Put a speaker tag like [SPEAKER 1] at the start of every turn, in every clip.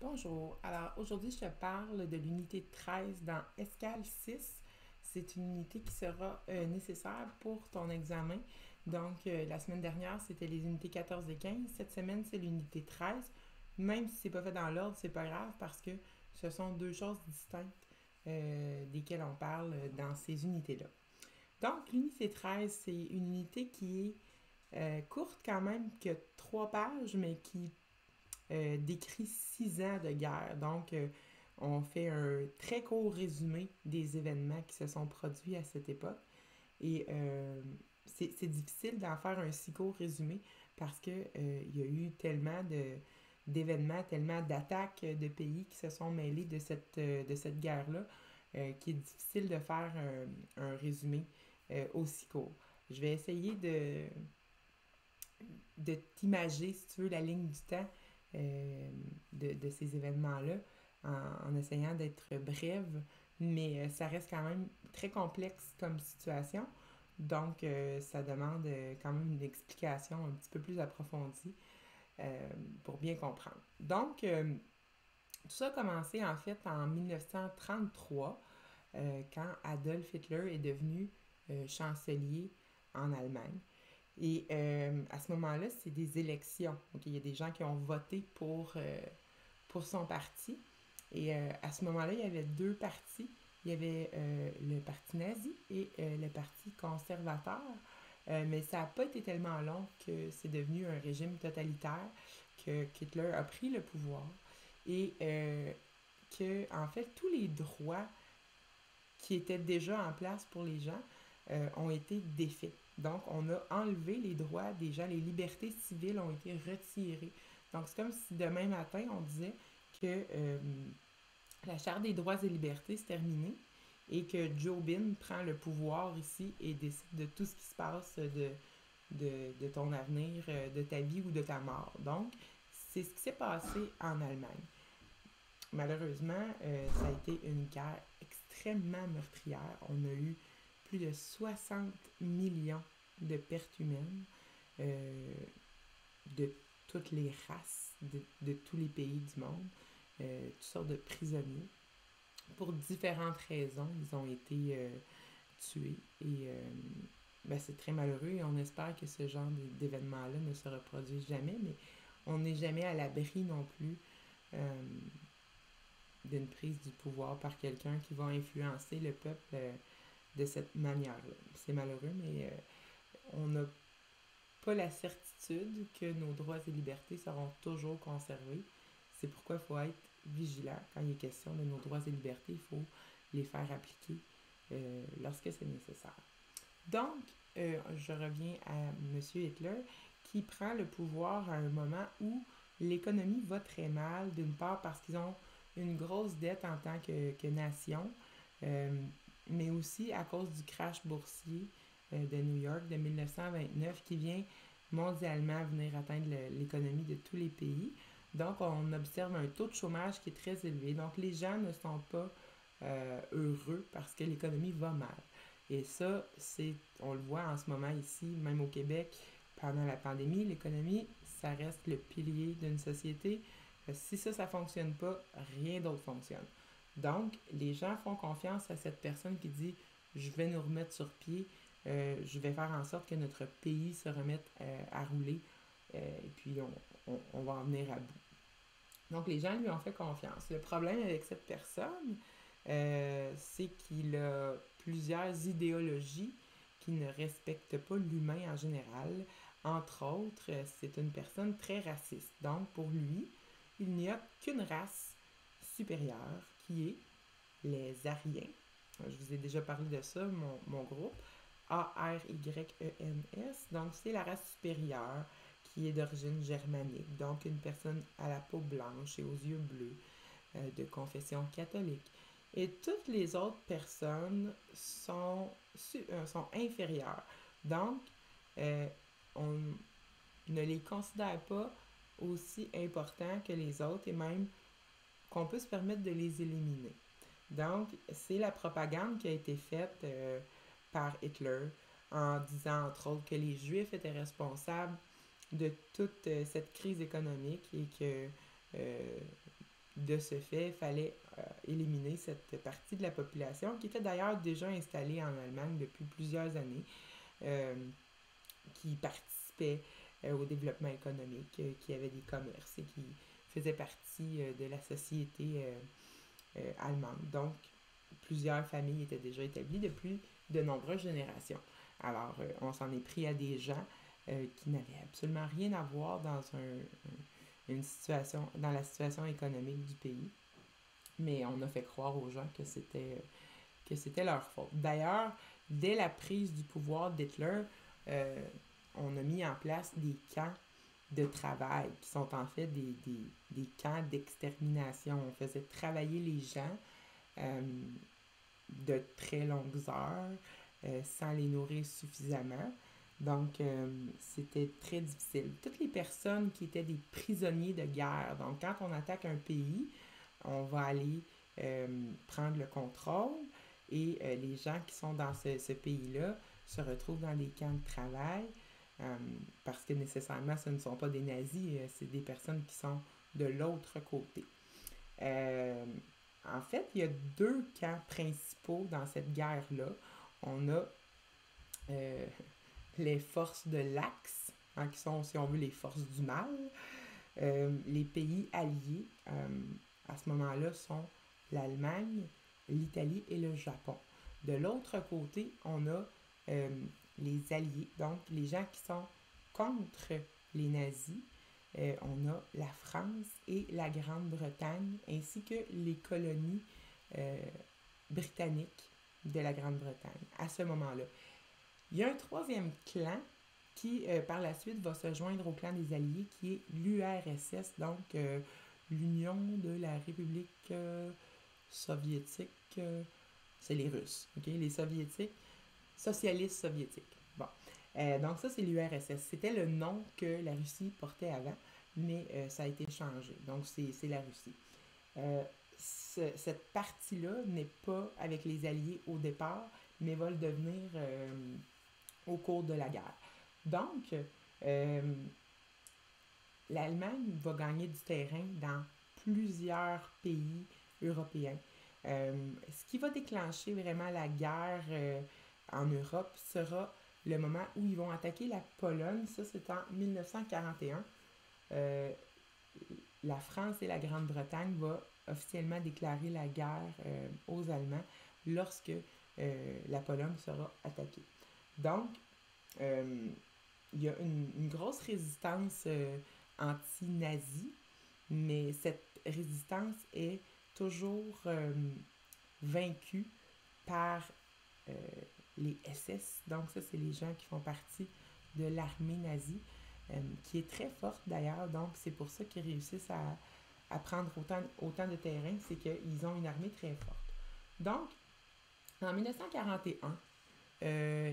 [SPEAKER 1] Bonjour. Alors aujourd'hui, je te parle de l'unité 13 dans Escale 6. C'est une unité qui sera nécessaire pour ton examen. Donc, la semaine dernière, c'était les unités 14 et 15. Cette semaine, c'est l'unité 13. Même si c'est pas fait dans l'ordre, c'est pas grave parce que ce sont deux choses distinctes desquelles on parle dans ces unités-là. Donc, l'unité 13, c'est une unité qui est courte quand même, qui a 3 pages, mais qui décrit 6 ans de guerre. Donc, on fait un très court résumé des événements qui se sont produits à cette époque. Et c'est difficile d'en faire un si court résumé parce que il y a eu tellement d'événements, tellement d'attaques de pays qui se sont mêlés de cette guerre-là, qu'il est difficile de faire un résumé aussi court. Je vais essayer de t'imager, si tu veux, la ligne du temps de ces événements-là en essayant d'être brève, mais ça reste quand même très complexe comme situation. Donc, ça demande quand même une explication un petit peu plus approfondie pour bien comprendre. Donc, tout ça a commencé en fait en 1933, quand Adolf Hitler est devenu chancelier en Allemagne. Et à ce moment-là, c'est des élections. Donc, il y a des gens qui ont voté pour son parti. Et à ce moment-là, il y avait deux partis. Il y avait le parti nazi et le parti conservateur. Mais ça n'a pas été tellement long que c'est devenu un régime totalitaire, que Hitler a pris le pouvoir et que, en fait, tous les droits qui étaient déjà en place pour les gens ont été défaits. Donc, on a enlevé les droits des gens, les libertés civiles ont été retirées. Donc, c'est comme si demain matin, on disait que la Charte des droits et libertés c'est terminé et que Joe Biden prend le pouvoir ici et décide de tout ce qui se passe de ton avenir, de ta vie ou de ta mort. Donc, c'est ce qui s'est passé en Allemagne. Malheureusement, ça a été une guerre extrêmement meurtrière. On a eu plus de 60 millions de pertes humaines euh, de toutes les races, de tous les pays du monde, toutes sortes de prisonniers. Pour différentes raisons, ils ont été tués et ben, c'est très malheureux et on espère que ce genre d'événements-là ne se reproduisent jamais, mais on n'est jamais à l'abri non plus d'une prise du pouvoir par quelqu'un qui va influencer le peuple de cette manière-là. C'est malheureux, mais on n'a pas la certitude que nos droits et libertés seront toujours conservés. C'est pourquoi il faut être vigilant quand il est question de nos droits et libertés. Il faut les faire appliquer lorsque c'est nécessaire. Donc, je reviens à M. Hitler qui prend le pouvoir à un moment où l'économie va très mal, d'une part parce qu'ils ont une grosse dette en tant que nation, euh, mais aussi à cause du crash boursier de New York de 1929 qui vient mondialement venir atteindre l'économie de tous les pays. Donc, on observe un taux de chômage qui est très élevé. Donc, les gens ne sont pas heureux parce que l'économie va mal. Et ça, on le voit en ce moment ici, même au Québec, pendant la pandémie, l'économie, ça reste le pilier d'une société. Si ça ne fonctionne pas, rien d'autre fonctionne. Donc, les gens font confiance à cette personne qui dit je vais nous remettre sur pied, je vais faire en sorte que notre pays se remette à rouler, et puis on va en venir à bout. Donc, les gens lui ont fait confiance. Le problème avec cette personne, c'est qu'il a plusieurs idéologies qui ne respectent pas l'humain en général. Entre autres, c'est une personne très raciste. Donc, pour lui, il n'y a qu'une race supérieure qui est les Aryens. Je vous ai déjà parlé de ça, mon groupe. Aryens. Donc, c'est la race supérieure qui est d'origine germanique. Donc, une personne à la peau blanche et aux yeux bleus, de confession catholique. Et toutes les autres personnes sont inférieures. Donc, euh, on ne les considère pas aussi importants que les autres et même qu'on peut se permettre de les éliminer. Donc, c'est la propagande qui a été faite par Hitler en disant entre autres que les Juifs étaient responsables de toute cette crise économique et que de ce fait, il fallait éliminer cette partie de la population qui était d'ailleurs déjà installée en Allemagne depuis plusieurs années, euh, qui participait au développement économique, qui avait des commerces et qui faisait partie de la société allemande. Donc, plusieurs familles étaient déjà établies depuis de nombreuses générations. Alors, on s'en est pris à des gens qui n'avaient absolument rien à voir dans une situation, dans la situation économique du pays, mais on a fait croire aux gens que c'était leur faute. D'ailleurs, dès la prise du pouvoir d'Hitler, euh, on a mis en place des camps de travail qui sont en fait des camps d'extermination. On faisait travailler les gens euh, de très longues heures sans les nourrir suffisamment. Donc, c'était très difficile. Toutes les personnes qui étaient des prisonniers de guerre, donc quand on attaque un pays, on va aller prendre le contrôle et les gens qui sont dans ce pays-là se retrouvent dans des camps de travail parce que nécessairement ce ne sont pas des nazis, c'est des personnes qui sont de l'autre côté. Euh, En fait, il y a deux camps principaux dans cette guerre-là. On a euh, les forces de l'Axe, hein, qui sont, si on veut, les forces du mal. Les pays alliés, à ce moment-là, sont l'Allemagne, l'Italie et le Japon. De l'autre côté, on a euh, les alliés, donc les gens qui sont contre les nazis. On a la France et la Grande-Bretagne, ainsi que les colonies euh, britanniques de la Grande-Bretagne à ce moment-là. Il y a un troisième clan qui, par la suite, va se joindre au clan des Alliés, qui est l'URSS, donc l'Union de la République soviétique. C'est les Russes, ok? Les Soviétiques, socialistes soviétiques. Bon. Donc ça, c'est l'URSS. C'était le nom que la Russie portait avant, mais ça a été changé. Donc c'est la Russie. Euh, cette partie-là n'est pas avec les Alliés au départ, mais va le devenir au cours de la guerre. Donc, euh, l'Allemagne va gagner du terrain dans plusieurs pays européens. Ce qui va déclencher vraiment la guerre en Europe sera le moment où ils vont attaquer la Pologne. Ça, c'est en 1941. Euh, la France et la Grande-Bretagne vont officiellement déclarer la guerre aux Allemands lorsque la Pologne sera attaquée. Donc, euh, il y a une grosse résistance anti-nazie, mais cette résistance est toujours vaincue par euh, les SS. Donc ça, c'est les gens qui font partie de l'armée nazie, qui est très forte d'ailleurs. Donc c'est pour ça qu'ils réussissent à prendre autant de terrain, c'est qu'ils ont une armée très forte. Donc, en 1941,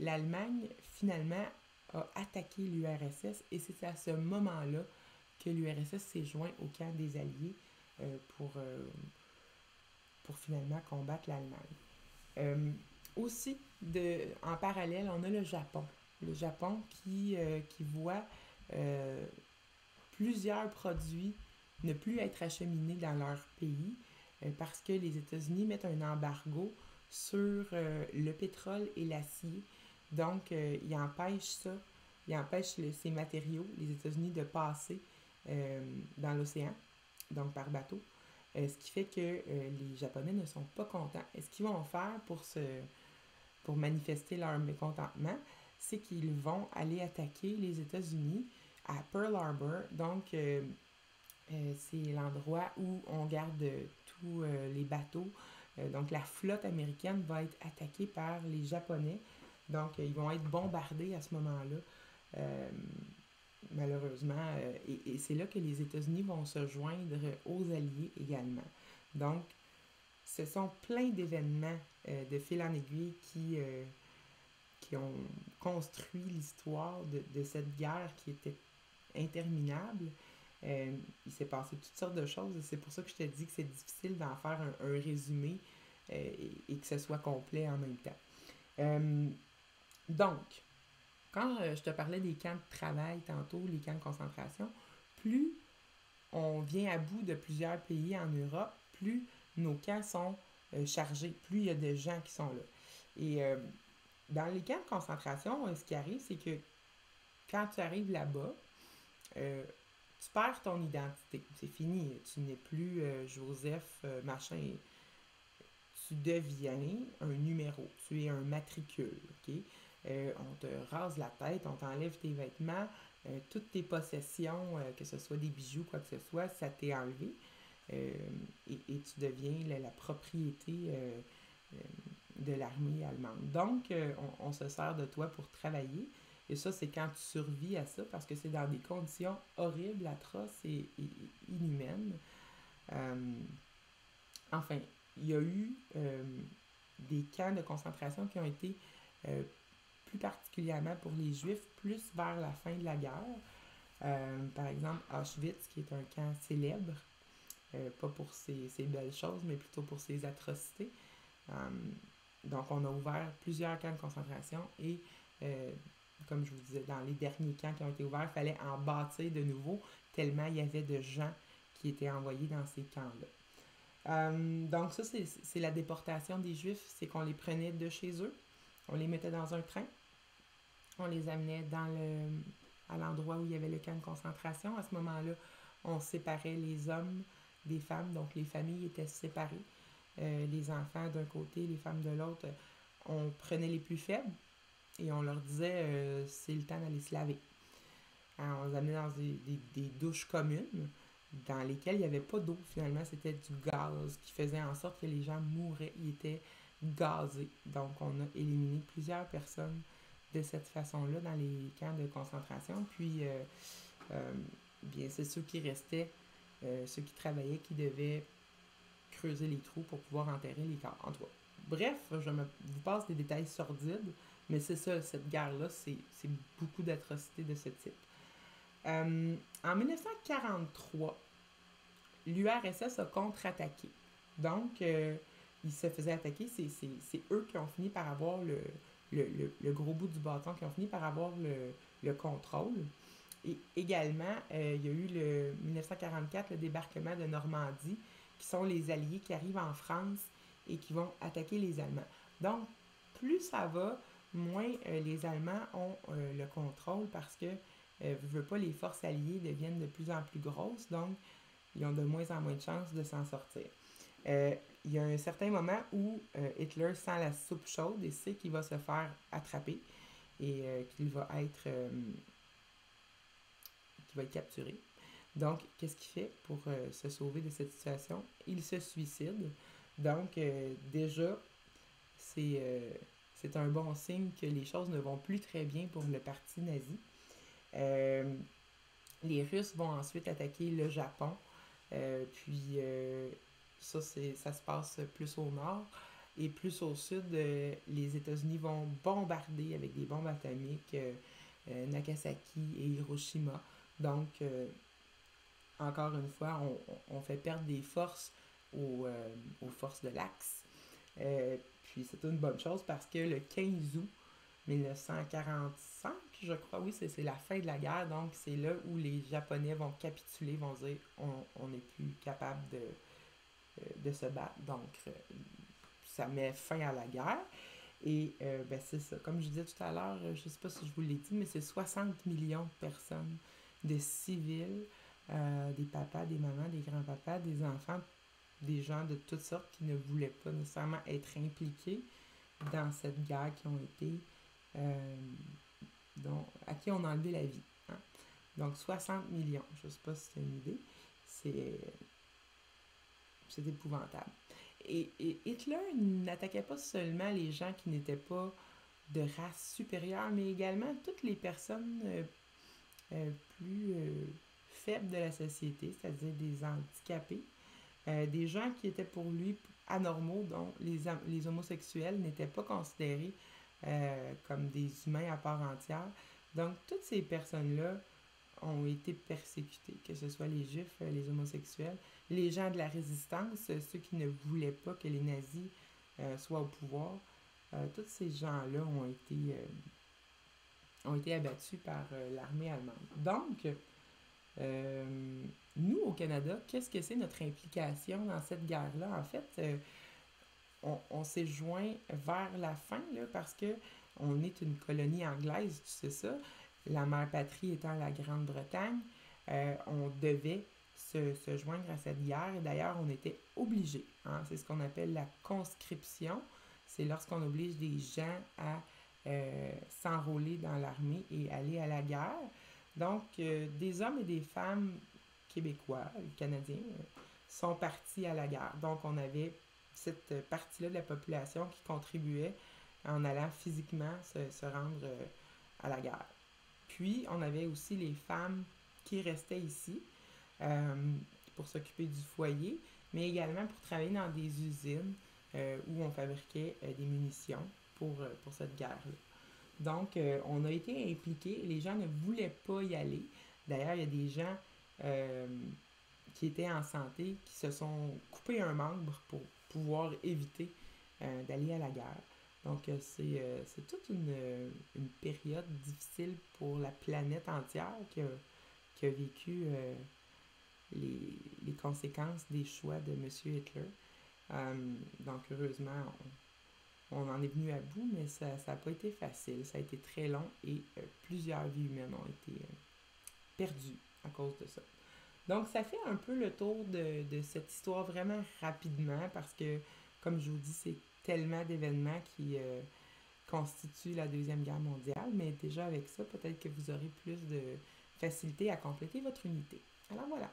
[SPEAKER 1] l'Allemagne, finalement, a attaqué l'URSS et c'est à ce moment-là que l'URSS s'est joint au camp des Alliés pour finalement combattre l'Allemagne. Aussi, en parallèle, on a le Japon. Le Japon qui voit euh, plusieurs produits ne plus être acheminés dans leur pays parce que les États-Unis mettent un embargo sur le pétrole et l'acier. Donc, ils empêchent ces matériaux, les États-Unis, de passer dans l'océan, donc par bateau. Ce qui fait que les Japonais ne sont pas contents. Et ce qu'ils vont faire pour manifester leur mécontentement, c'est qu'ils vont aller attaquer les États-Unis à Pearl Harbor. Donc, c'est l'endroit où on garde tous les bateaux. Donc, la flotte américaine va être attaquée par les Japonais. Donc, ils vont être bombardés à ce moment-là, euh, malheureusement. Et c'est là que les États-Unis vont se joindre aux Alliés également. Donc, ce sont plein d'événements de fil en aiguille qui ont construit l'histoire de cette guerre qui était interminable. Il s'est passé toutes sortes de choses et c'est pour ça que je te dis que c'est difficile d'en faire un résumé et que ce soit complet en même temps. Donc, quand je te parlais des camps de travail tantôt, les camps de concentration, plus on vient à bout de plusieurs pays en Europe, plus nos camps sont chargés, plus il y a de gens qui sont là. Et dans les camps de concentration, ce qui arrive, c'est que quand tu arrives là-bas, euh, tu perds ton identité. C'est fini. Tu n'es plus Joseph, machin. Tu deviens un numéro. Tu es un matricule. OK? On te rase la tête, on t'enlève tes vêtements, toutes tes possessions, que ce soit des bijoux, quoi que ce soit, ça t'est enlevé. Euh, et tu deviens la propriété de l'armée allemande. Donc, on se sert de toi pour travailler. Et ça, c'est quand tu survis à ça, parce que c'est dans des conditions horribles, atroces et inhumaines. Euh, enfin, il y a eu des camps de concentration qui ont été euh, plus particulièrement pour les Juifs, plus vers la fin de la guerre. Par exemple, Auschwitz, qui est un camp célèbre, pas pour ses belles choses, mais plutôt pour ses atrocités. Euh, donc, on a ouvert plusieurs camps de concentration et, comme je vous disais, dans les derniers camps qui ont été ouverts, il fallait en bâtir de nouveau, tellement il y avait de gens qui étaient envoyés dans ces camps-là. Donc, ça, c'est la déportation des Juifs, c'est qu'on les prenait de chez eux, on les mettait dans un train, on les amenait à l'endroit où il y avait le camp de concentration. À ce moment-là, on séparait les hommes des femmes, donc les familles étaient séparées. Les enfants d'un côté, les femmes de l'autre. On prenait les plus faibles et on leur disait c'est le temps d'aller se laver. Alors, on les amenait dans des douches communes dans lesquelles il n'y avait pas d'eau finalement, c'était du gaz qui faisait en sorte que les gens mouraient, ils étaient gazés. Donc on a éliminé plusieurs personnes de cette façon-là dans les camps de concentration. Puis, bien, c'est ceux qui restaient, ceux qui travaillaient, qui devaient creuser les trous pour pouvoir enterrer les corps. En tout cas, bref, vous passe des détails sordides, mais c'est ça, cette guerre-là, c'est beaucoup d'atrocités de ce type. En 1943, l'URSS a contre-attaqué. Donc, ils se faisaient attaquer. C'est eux qui ont fini par avoir le gros bout du bâton, qui ont fini par avoir le contrôle. Et également, il y a eu le 1944, le débarquement de Normandie, qui sont les Alliés qui arrivent en France et qui vont attaquer les Allemands. Donc, plus ça va, moins les Allemands ont le contrôle parce que, veux pas, les forces alliées deviennent de plus en plus grosses, donc ils ont de moins en moins de chances de s'en sortir. Il y a un certain moment où Hitler sent la soupe chaude et sait qu'il va se faire attraper et qu'il va être capturé. Donc, qu'est-ce qu'il fait pour se sauver de cette situation? Il se suicide. Donc, déjà, c'est un bon signe que les choses ne vont plus très bien pour le parti nazi. Les Russes vont ensuite attaquer le Japon. Puis, ça se passe plus au nord. Et plus au sud, les États-Unis vont bombarder avec des bombes atomiques Nagasaki et Hiroshima. Donc, encore une fois, on fait perdre des forces aux forces de l'Axe. Puis c'est une bonne chose parce que le 15 août 1945, je crois, oui, c'est la fin de la guerre. Donc, c'est là où les Japonais vont capituler, vont dire on n'est plus capable de se battre. Donc, ça met fin à la guerre. Et ben c'est ça. Comme je disais tout à l'heure, je ne sais pas si je vous l'ai dit, mais c'est 60 millions de personnes, de civils, des papas, des mamans, des grands-papas, des enfants, des gens de toutes sortes qui ne voulaient pas nécessairement être impliqués dans cette guerre, qui ont été à qui on a enlevé la vie. Hein? Donc 60 millions, je ne sais pas si c'est une idée, c'est épouvantable. Et Hitler n'attaquait pas seulement les gens qui n'étaient pas de race supérieure, mais également toutes les personnes plus faibles de la société, c'est-à-dire des handicapés, des gens qui étaient pour lui anormaux, dont les homosexuels n'étaient pas considérés comme des humains à part entière. Donc, toutes ces personnes-là ont été persécutées, que ce soit les juifs, les homosexuels, les gens de la résistance, ceux qui ne voulaient pas que les nazis soient au pouvoir. Tous ces gens-là ont été abattus par l'armée allemande. Donc, Nous, au Canada, qu'est-ce que c'est notre implication dans cette guerre-là? En fait, on s'est joint vers la fin, là, parce que on est une colonie anglaise, tu sais ça. La mère patrie étant la Grande-Bretagne, on devait se joindre à cette guerre. Et d'ailleurs, on était obligés. Hein. C'est ce qu'on appelle la conscription. C'est lorsqu'on oblige des gens à s'enrôler dans l'armée et aller à la guerre. Donc, des hommes et des femmes québécois, canadiens, sont partis à la guerre. Donc, on avait cette partie-là de la population qui contribuait en allant physiquement se rendre à la guerre. Puis, on avait aussi les femmes qui restaient ici euh, pour s'occuper du foyer, mais également pour travailler dans des usines où on fabriquait des munitions pour cette guerre-là. Donc, on a été impliqués. Les gens ne voulaient pas y aller. D'ailleurs, il y a des gens euh, qui étaient en santé qui se sont coupés un membre pour pouvoir éviter d'aller à la guerre. Donc, c'est toute une période difficile pour la planète entière qui a vécu les conséquences des choix de M. Hitler. Donc, heureusement, on en est venu à bout, mais ça n'a pas été facile. Ça a été très long et plusieurs vies humaines ont été perdues à cause de ça. Donc, ça fait un peu le tour de cette histoire vraiment rapidement parce que, comme je vous dis, c'est tellement d'événements qui constituent la Deuxième Guerre mondiale, mais déjà avec ça, peut-être que vous aurez plus de facilité à compléter votre unité. Alors voilà.